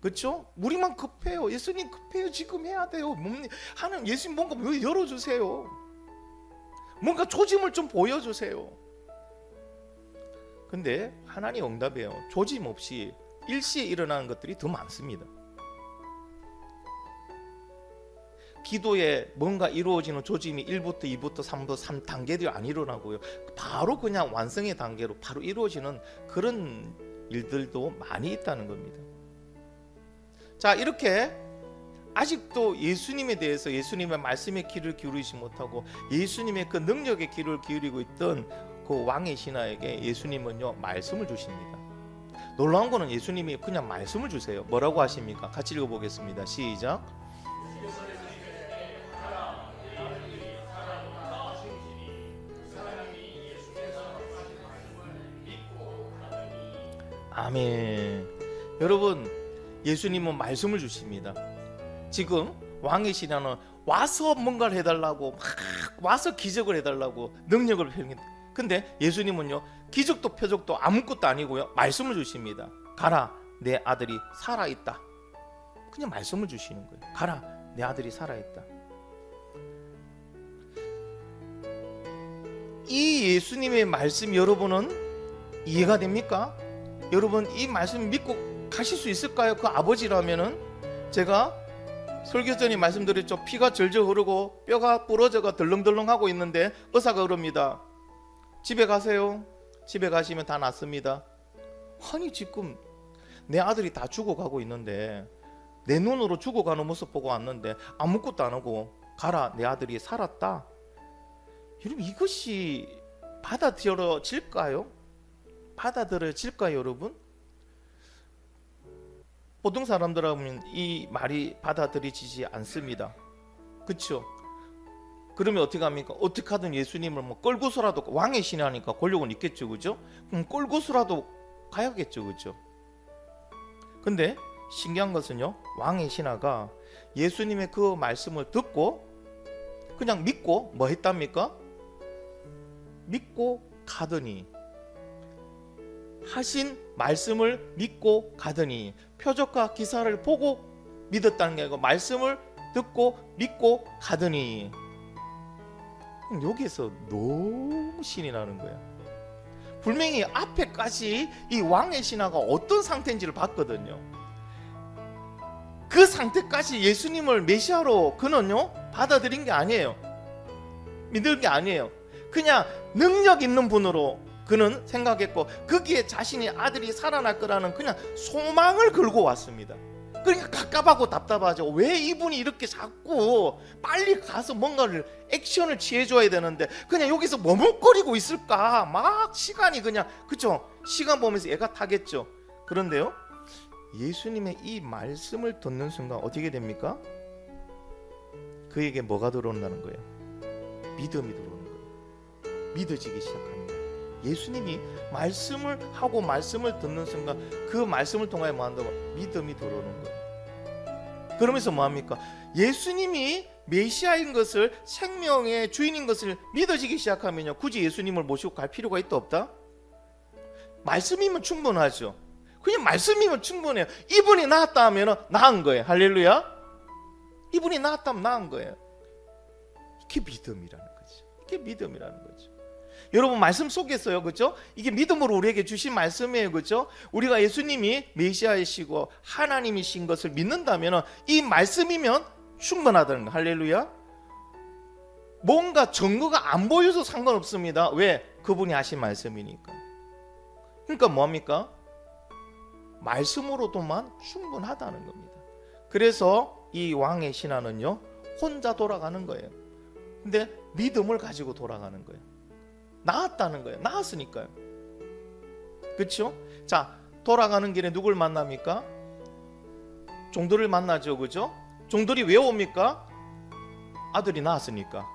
그렇죠? 우리만 급해요. 예수님 급해요. 지금 해야 돼요. 하나님, 예수님 뭔가 열어주세요. 뭔가 조짐을 좀 보여주세요. 근데 하나님 응답이에요. 조짐 없이 일시에 일어나는 것들이 더 많습니다. 기도에 뭔가 이루어지는 조짐이 1부터 2부터 3부터 3단계들이 안 일어나고요, 바로 그냥 완성의 단계로 바로 이루어지는 그런 일들도 많이 있다는 겁니다. 자, 이렇게 아직도 예수님에 대해서, 예수님의 말씀에 귀를 기울이지 못하고 예수님의 그 능력에 귀를 기울이고 있던 그 왕의 신하에게 예수님은요, 말씀을 주십니다. 놀라운 거는 예수님이 그냥 말씀을 주세요. 뭐라고 하십니까? 같이 읽어보겠습니다. 시작. 아멘. 여러분, 예수님은 말씀을 주십니다. 지금 왕의 신하는 와서 뭔가를 해달라고 막 와서 기적을 해달라고 능력을 표현. 근데 예수님은요, 기적도 표적도 아무것도 아니고요, 말씀을 주십니다. 가라, 내 아들이 살아있다. 그냥 말씀을 주시는 거예요. 가라, 내 아들이 살아있다. 이 예수님의 말씀 여러분은 이해가 됩니까? 여러분 이 말씀 믿고 가실 수 있을까요? 그 아버지라면은, 제가 설교 전에 말씀드렸죠. 피가 절절 흐르고 뼈가 부러져가 덜렁덜렁하고 있는데 의사가 그럽니다. 집에 가세요. 집에 가시면 다 낫습니다. 아니 지금 내 아들이 다 죽어가고 있는데, 내 눈으로 죽어가는 모습 보고 왔는데 아무것도 안 하고 가라, 내 아들이 살았다. 여러분 이것이 받아들여질까요? 받아들여질까요, 여러분? 보통 사람들하면 이 말이 받아들여지지 않습니다. 그렇죠? 그러면 어떻게 합니까? 어떻게 하든 예수님을 뭐 끌고서라도, 왕의 신하니까 권력은 있겠죠, 그죠? 그럼 끌고서라도 가야겠죠, 그죠? 근데 신기한 것은요, 왕의 신하가 예수님의 그 말씀을 듣고 그냥 믿고 뭐 했답니까? 믿고 가더니, 하신 말씀을 믿고 가더니, 표적과 기사를 보고 믿었다는 게 아니고 말씀을 듣고 믿고 가더니, 여기에서 너무 신이 나는 거야. 분명히 앞에까지 이 왕의 신하가 어떤 상태인지를 봤거든요. 그 상태까지 예수님을 메시아로 그는요 받아들인 게 아니에요. 믿을 게 아니에요. 그냥 능력 있는 분으로 그는 생각했고, 거기에 자신의 아들이 살아날 거라는 그냥 소망을 걸고 왔습니다. 그러니까 갑갑하고 답답하죠. 왜 이분이 이렇게 자꾸 빨리 가서 뭔가를 액션을 취해줘야 되는데 그냥 여기서 머뭇거리고 있을까? 막 시간이 그냥, 그쵸? 시간 보면서 애가 타겠죠. 그런데요, 예수님의 이 말씀을 듣는 순간 어떻게 됩니까? 그에게 뭐가 들어온다는 거예요? 믿음이 들어오는 거예요. 믿어지기 시작합니다. 예수님이 말씀을 하고 말씀을 듣는 순간 그 말씀을 통하여 뭐한다고? 믿음이 들어오는 거예요. 그러면서 뭐합니까? 예수님이 메시아인 것을, 생명의 주인인 것을 믿어지기 시작하면요, 굳이 예수님을 모시고 갈 필요가 있다 없다? 말씀이면 충분하죠. 그냥 말씀이면 충분해요. 이분이 나았다 하면 나은 거예요. 할렐루야. 이분이 나았다 하면 나은 거예요. 이게 믿음이라는 거죠. 이게 믿음이라는 거죠. 여러분 말씀 속에서요, 그렇죠? 이게 믿음으로 우리에게 주신 말씀이에요, 그렇죠? 우리가 예수님이 메시아이시고 하나님이신 것을 믿는다면 이 말씀이면 충분하다는 거. 할렐루야. 뭔가 증거가 안 보여서 상관없습니다. 왜? 그분이 하신 말씀이니까. 그러니까 뭐합니까? 말씀으로도만 충분하다는 겁니다. 그래서 이 왕의 신하는요, 혼자 돌아가는 거예요. 근데 믿음을 가지고 돌아가는 거예요. 나았다는 거예요. 나았으니까요. 그렇죠? 자, 돌아가는 길에 누굴 만납니까? 종들을 만나죠, 그죠? 종들이 왜 옵니까? 아들이 낳았으니까.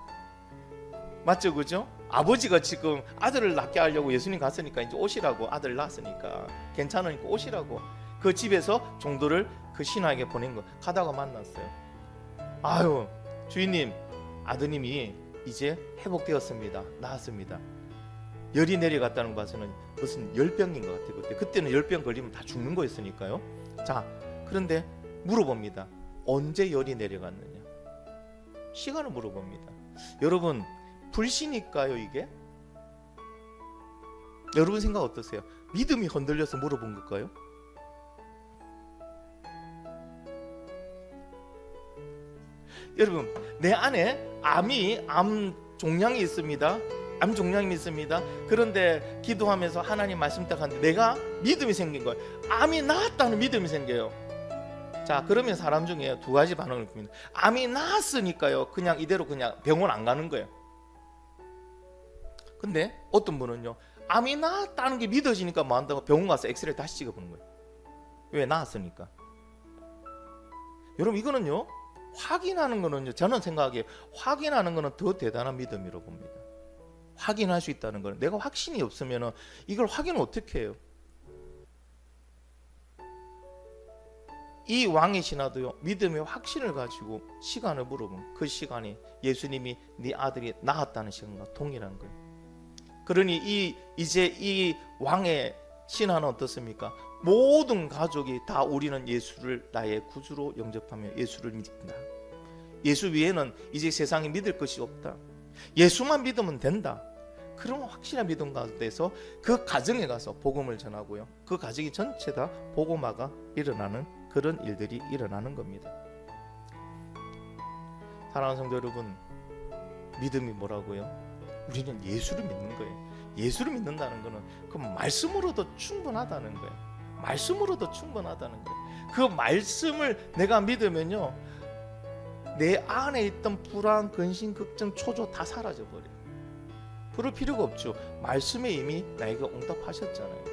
맞죠, 그죠? 아버지가 지금 아들을 낳게 하려고 예수님 갔으니까 이제 오시라고, 아들 낳았으니까 괜찮으니까 오시라고 그 집에서 종들을 그 신하에게 보낸 거. 가다가 만났어요. 아유, 주인님, 아드님이 이제 회복되었습니다. 나았습니다. 열이 내려갔다는 거 봐서는 무슨 열병인 것 같아요. 그때는 열병 걸리면 다 죽는 거였으니까요. 자, 그런데 물어봅니다. 언제 열이 내려갔느냐? 시간을 물어봅니다. 여러분, 불신일까요 이게? 여러분 생각 어떠세요? 믿음이 흔들려서 물어본 걸까요? 여러분, 내 안에 암 종양이 있습니다. 암 종양이 있습니다. 그런데 기도하면서 하나님 말씀 딱 하는데 내가 믿음이 생긴 거예요. 암이 나았다는 믿음이 생겨요. 자, 그러면 사람 중에 두 가지 반응을 봅니다. 암이 나았으니까요, 그냥 이대로 그냥 병원 안 가는 거예요. 근데 어떤 분은요, 암이 나았다는 게 믿어지니까 뭐 한다고 병원 가서 엑스레이 다시 찍어보는 거예요. 왜? 나았으니까. 여러분 이거는요, 확인하는 거는요, 저는 생각하기에 확인하는 거는 더 대단한 믿음이라고 봅니다. 확인할 수 있다는 거는, 내가 확신이 없으면 이걸 확인을 어떻게 해요? 이 왕의 신하도요, 믿음의 확신을 가지고 시간을 물어본 그 시간이 예수님이 네 아들이 나았다는 시간과 동일한 거예요. 그러니 이제 이 왕의 신하는 어떻습니까? 모든 가족이 다 우리는 예수를 나의 구주로 영접하며 예수를 믿는다. 예수 위에는 이제 세상에 믿을 것이 없다. 예수만 믿으면 된다. 그런 확실한 믿음 가운데서 그 가정에 가서 복음을 전하고요, 그 가정이 전체 다 복음화가 일어나는 그런 일들이 일어나는 겁니다. 사랑하는 성도 여러분, 믿음이 뭐라고요? 우리는 예수를 믿는 거예요. 예수를 믿는다는 것은 그 말씀으로도 충분하다는 거예요. 말씀으로도 충분하다는 거예요. 그 말씀을 내가 믿으면요, 내 안에 있던 불안, 근심, 걱정, 초조 다 사라져 버려요. 그럴 필요가 없죠. 말씀에 이미 나에게 응답하셨잖아요.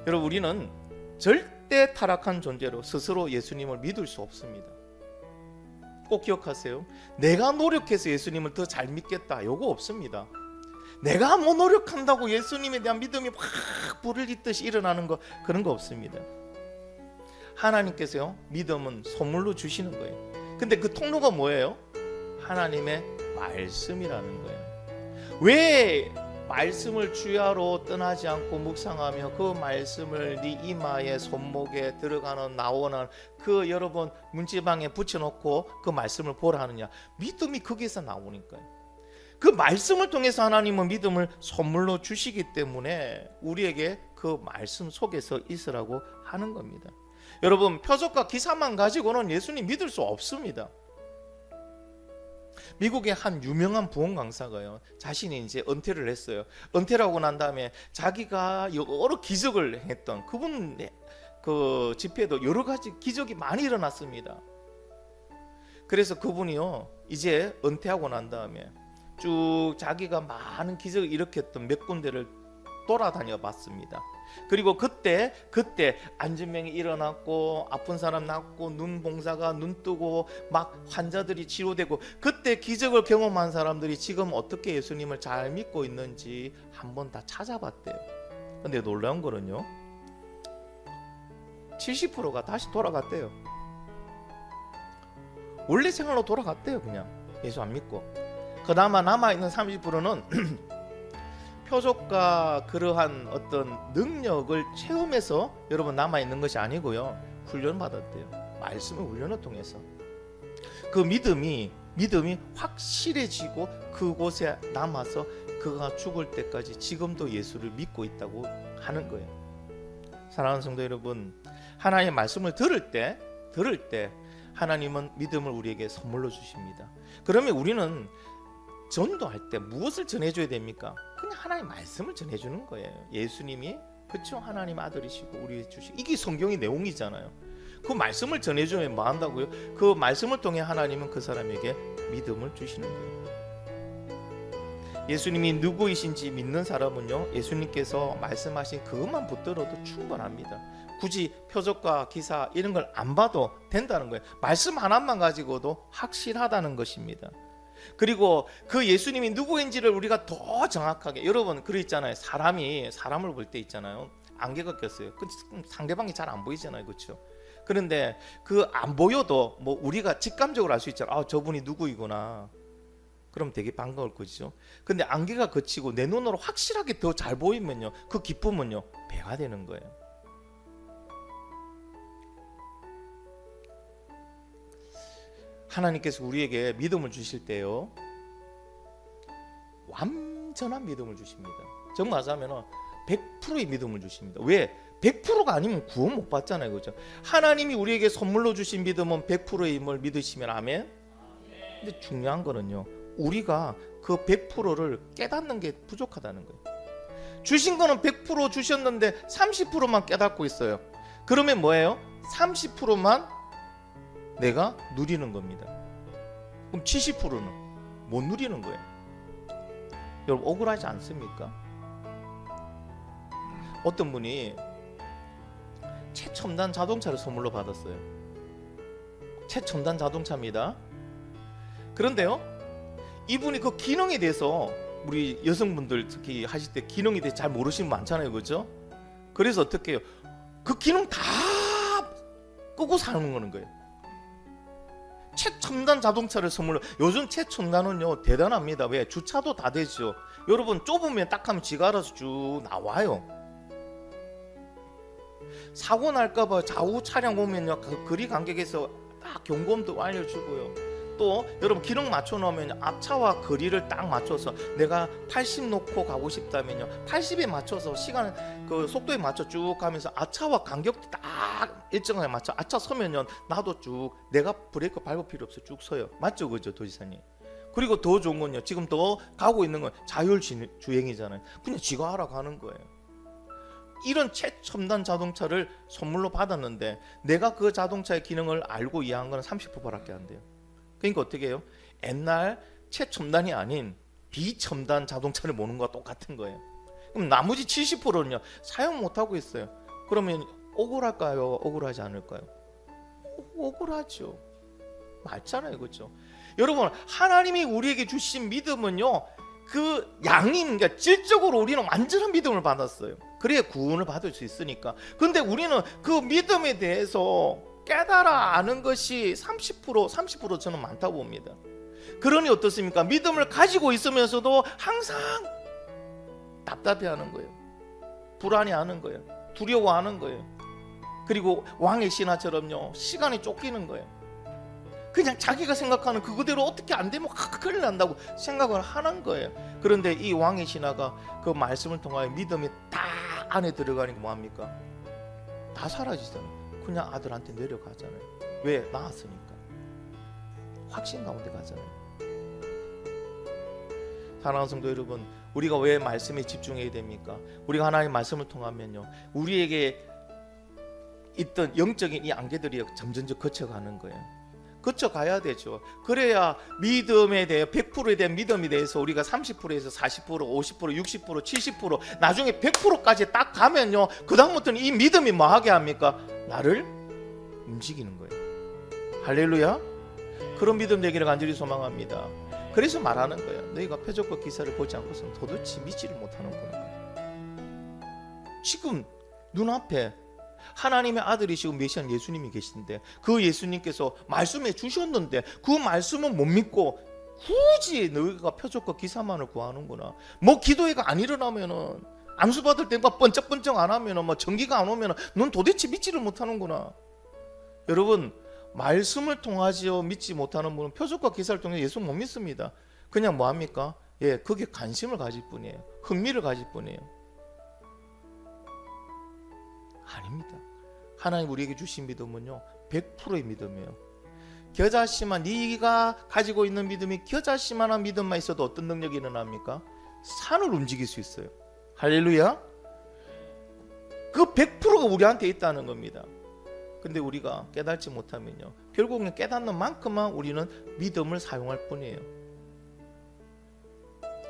여러분, 우리는 절대 타락한 존재로 스스로 예수님을 믿을 수 없습니다. 꼭 기억하세요. 내가 노력해서 예수님을 더 잘 믿겠다, 요거 없습니다. 내가 뭐 노력한다고 예수님에 대한 믿음이 확 불을 잇듯이 일어나는 거, 그런 거 없습니다. 하나님께서요, 믿음은 선물로 주시는 거예요. 근데 그 통로가 뭐예요? 하나님의 말씀이라는 거예요. 왜 말씀을 주야로 떠나지 않고 묵상하며 그 말씀을 네 이마에, 손목에 들어가는 나오는 그 여러분 문지방에 붙여놓고 그 말씀을 보라 하느냐? 믿음이 거기에서 나오니까요. 그 말씀을 통해서 하나님은 믿음을 선물로 주시기 때문에 우리에게 그 말씀 속에서 있으라고 하는 겁니다. 여러분, 표적과 기사만 가지고는 예수님 믿을 수 없습니다. 미국의 한 유명한 부흥 강사가요, 자신이 이제 은퇴를 했어요. 은퇴를 하고 난 다음에 자기가 여러 기적을 했던 그분 그 집회도 여러 가지 기적이 많이 일어났습니다. 그래서 그분이요, 이제 은퇴하고 난 다음에 쭉 자기가 많은 기적을 일으켰던 몇 군데를 돌아다녀 봤습니다. 그리고 그때 안전병이 일어났고 아픈 사람 낫고 눈 봉사가 눈 뜨고 막 환자들이 치료되고, 그때 기적을 경험한 사람들이 지금 어떻게 예수님을 잘 믿고 있는지 한번 다 찾아봤대요. 근데 놀라운 거는요, 70%가 다시 돌아갔대요. 원래 생활로 돌아갔대요. 그냥 예수 안 믿고. 그나마 남아있는 30%는 표적과 그러한 어떤 능력을 체험해서 여러분 남아있는 것이 아니고요, 훈련 받았대요. 말씀의 훈련을 통해서 그 믿음이 확실해지고 그곳에 남아서 그가 죽을 때까지 지금도 예수를 믿고 있다고 하는 거예요. 사랑하는 성도 여러분, 하나님의 말씀을 들을 때 하나님은 믿음을 우리에게 선물로 주십니다. 그러면 우리는 전도할 때 무엇을 전해줘야 됩니까? 그냥 하나님의 말씀을 전해주는 거예요. 예수님이 그쵸, 하나님 아들이시고 우리 주시고, 이게 성경의 내용이잖아요. 그 말씀을 전해주면 뭐 한다고요? 그 말씀을 통해 하나님은 그 사람에게 믿음을 주시는 거예요. 예수님이 누구이신지 믿는 사람은요, 예수님께서 말씀하신 그것만 붙들어도 충분합니다. 굳이 표적과 기사 이런 걸 안 봐도 된다는 거예요. 말씀 하나만 가지고도 확실하다는 것입니다. 그리고 그 예수님이 누구인지를 우리가 더 정확하게, 여러분 그러 있잖아요. 사람을 볼 때 있잖아요, 안개가 꼈어요. 상대방이 잘 안 보이잖아요, 그렇죠? 그런데 그 안 보여도 뭐 우리가 직감적으로 알 수 있잖아요. 아, 저분이 누구이구나. 그럼 되게 반가울 거죠. 근데 안개가 걷히고 내 눈으로 확실하게 더 잘 보이면요, 그 기쁨은요 배가 되는 거예요. 하나님께서 우리에게 믿음을 주실 때요, 완전한 믿음을 주십니다. 정말 하자면 100%의 믿음을 주십니다. 왜? 100%가 아니면 구원 못 받잖아요, 그죠? 하나님이 우리에게 선물로 주신 믿음은 100%의 힘을 믿으시면 아멘. 근데 중요한 거는요, 우리가 그 100%를 깨닫는 게 부족하다는 거예요. 주신 거는 100% 주셨는데 30%만 깨닫고 있어요. 그러면 뭐예요? 30%만 내가 누리는 겁니다. 그럼 70%는 못 누리는 거예요. 여러분 억울하지 않습니까? 어떤 분이 최첨단 자동차를 선물로 받았어요. 최첨단 자동차입니다. 그런데요, 이분이 그 기능에 대해서, 우리 여성분들 특히 하실 때 기능에 대해 잘 모르시는 분 많잖아요, 그렇죠? 그래서 어떻게 해요? 그 기능 다 끄고 사는 거예요. 최첨단 자동차를 선물로. 요즘 최첨단은요 대단합니다. 왜? 주차도 다 되죠. 여러분 좁으면 딱 하면 지가 알아서 쭉 나와요. 사고 날까봐 좌우 차량 오면요 그 거리 간격에서 딱 경고음도 알려주고요. 또 여러분 기능 맞춰 놓으면 앞차와 거리를 딱 맞춰서 내가 80 놓고 가고 싶다면요 80에 맞춰서 시간 그 속도에 맞춰 쭉 가면서 앞차와 간격도 딱 일정하게 맞춰. 앞차 서면요 나도 쭉 내가 브레이크 밟을 필요 없어 쭉 서요. 맞죠, 그죠, 도지사님? 그리고 더 좋은 건요, 지금 더 가고 있는 건 자율주행이잖아요. 그냥 지가 알아가는 거예요. 이런 최첨단 자동차를 선물로 받았는데 내가 그 자동차의 기능을 알고 이해한 건 30%밖에 안 돼요. 그러니까 어떻게 해요? 옛날 최첨단이 아닌 비첨단 자동차를 모는 거와 똑같은 거예요. 그럼 나머지 70%는요 사용 못하고 있어요. 그러면 억울할까요? 억울하지 않을까요? 억울하죠. 맞잖아요, 그렇죠? 여러분 하나님이 우리에게 주신 믿음은요 그 양인, 그러니까 질적으로 우리는 완전한 믿음을 받았어요. 그래야 구원을 받을 수 있으니까. 근데 우리는 그 믿음에 대해서 깨달아 아는 것이 30% 저는 많다고 봅니다. 그러니 어떻습니까? 믿음을 가지고 있으면서도 항상 답답해하는 거예요. 불안해하는 거예요. 두려워하는 거예요. 그리고 왕의 신하처럼요 시간이 쫓기는 거예요. 그냥 자기가 생각하는 그거대로 어떻게 안 되면 큰일 난다고 생각을 하는 거예요. 그런데 이 왕의 신하가 그 말씀을 통하여 믿음이 다 안에 들어가니까 뭐합니까? 다 사라지잖아요. 그냥 아들한테 내려가잖아요. 왜? 나았으니까. 확신 가운데 가잖아요. 사랑하는 성도 여러분, 우리가 왜 말씀에 집중해야 됩니까? 우리가 하나님의 말씀을 통하면요 우리에게 있던 영적인 이 안개들이 점점 거쳐가는 거예요. 거쳐가야 되죠. 그래야 믿음에 대해 100%에 대한 믿음에 대해서 우리가 30%에서 40%, 50%, 60%, 70% 나중에 100%까지 딱 가면요 그 다음부터는 이 믿음이 뭐 하게 합니까? 나를 움직이는 거예요. 할렐루야. 그런 믿음 되기를 간절히 소망합니다. 그래서 말하는 거예요. 너희가 표적과 기사를 보지 않고서는 도대체 믿지를 못하는구나. 지금 눈앞에 하나님의 아들이시고 메시아 예수님이 계신데 그 예수님께서 말씀해 주셨는데 그 말씀은 못 믿고 굳이 너희가 표적과 기사만을 구하는구나. 뭐 기도회가 안 일어나면은 안수 받을 때 막 번쩍번쩍 안 하면은 뭐 전기가 안 오면은 넌 도대체 믿지를 못하는구나. 여러분 말씀을 통하지요 믿지 못하는 분은 표적과 기사를 통해 예수 못 믿습니다. 그냥 뭐 합니까? 예, 그게 관심을 가질 뿐이에요. 흥미를 가질 뿐이에요. 아닙니다. 하나님 우리에게 주신 믿음은요 100%의 믿음이에요. 겨자씨만 네가 가지고 있는 믿음이 겨자씨만한 믿음만 있어도 어떤 능력이 일어납니까? 산을 움직일 수 있어요. 할렐루야. 그 100%가 우리한테 있다는 겁니다. 근데 우리가 깨닫지 못하면요 결국은 깨닫는 만큼만 우리는 믿음을 사용할 뿐이에요.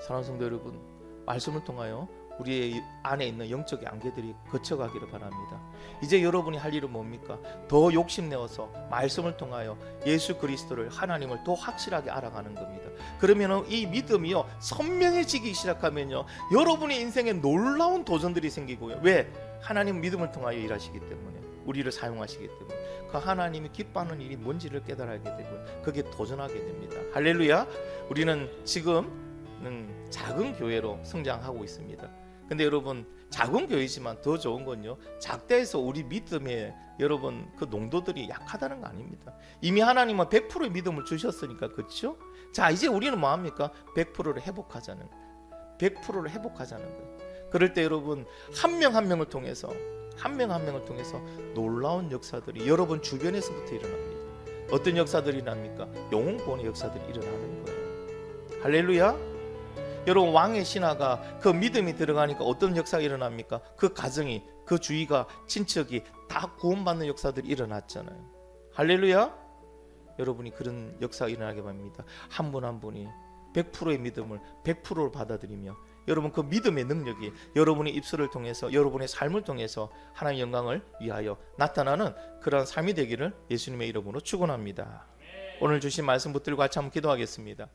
사랑하는 성도 여러분, 말씀을 통하여 우리의 안에 있는 영적인 안개들이 거쳐가기를 바랍니다. 이제 여러분이 할 일은 뭡니까? 더 욕심내어서 말씀을 통하여 예수 그리스도를, 하나님을 더 확실하게 알아가는 겁니다. 그러면 이 믿음이요 선명해지기 시작하면요 여러분의 인생에 놀라운 도전들이 생기고요. 왜? 하나님 믿음을 통하여 일하시기 때문에, 우리를 사용하시기 때문에 그 하나님이 기뻐하는 일이 뭔지를 깨달아야 되고요. 그게 도전하게 됩니다. 할렐루야. 우리는 지금 작은 교회로 성장하고 있습니다. 근데 여러분 작은 교회지만 더 좋은 건요 작대에서 우리 믿음에 여러분 그 농도들이 약하다는 거 아닙니다. 이미 하나님은 100%의 믿음을 주셨으니까. 그렇죠? 자 이제 우리는 뭐합니까? 100%를 회복하자는 거예요. 100%를 회복하자는 거예요. 그럴 때 여러분 한 명 한 명을 통해서 놀라운 역사들이 여러분 주변에서부터 일어납니다. 어떤 역사들이 일어납니까? 영혼 구원의 역사들이 일어나는 거예요. 할렐루야. 여러분 왕의 신하가 그 믿음이 들어가니까 어떤 역사가 일어납니까? 그 가정이, 그 주위가, 친척이 다 구원받는 역사들이 일어났잖아요. 할렐루야. 여러분이 그런 역사가 일어나게 됩니다. 한 분 한 분이 100%의 믿음을 100%를 받아들이며 여러분 그 믿음의 능력이 여러분의 입술을 통해서 여러분의 삶을 통해서 하나님의 영광을 위하여 나타나는 그런 삶이 되기를 예수님의 이름으로 축원합니다. 오늘 주신 말씀 붙들고 같이 한번 기도하겠습니다.